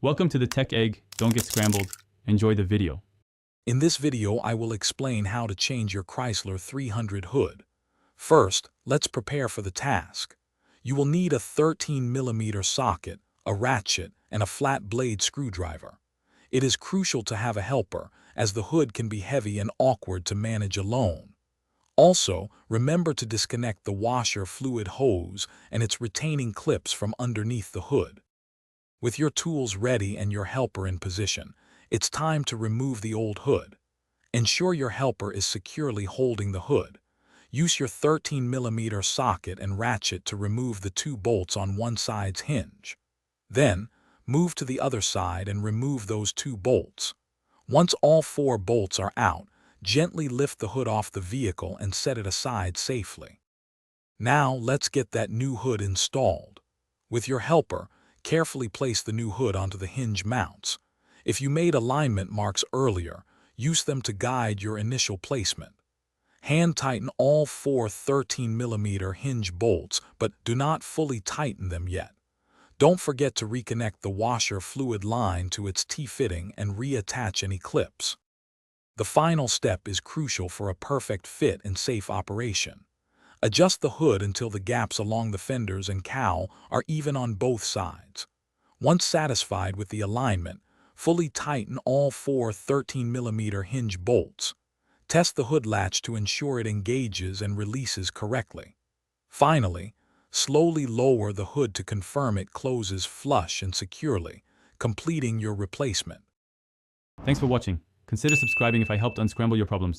Welcome to the Tech Egg. Don't get scrambled. Enjoy the video. In this video, I will explain how to change your Chrysler 300 hood. First, let's prepare for the task. You will need a 13mm socket, a ratchet, and a flat blade screwdriver. It is crucial to have a helper, as the hood can be heavy and awkward to manage alone. Also, remember to disconnect the washer fluid hose and its retaining clips from underneath the hood. With your tools ready and your helper in position, it's time to remove the old hood. Ensure your helper is securely holding the hood. Use your 13mm socket and ratchet to remove the two bolts on one side's hinge. Then, move to the other side and remove those two bolts. Once all four bolts are out, gently lift the hood off the vehicle and set it aside safely. Now, let's get that new hood installed. With your helper, carefully place the new hood onto the hinge mounts. If you made alignment marks earlier, use them to guide your initial placement. Hand tighten all four 13mm hinge bolts, but do not fully tighten them yet. Don't forget to reconnect the washer fluid line to its T-fitting and reattach any clips. The final step is crucial for a perfect fit and safe operation. Adjust the hood until the gaps along the fenders and cowl are even on both sides. Once satisfied with the alignment, fully tighten all four 13mm hinge bolts. Test the hood latch to ensure it engages and releases correctly. Finally, slowly lower the hood to confirm it closes flush and securely, completing your replacement. Thanks for watching. Consider subscribing if I helped unscramble your problems.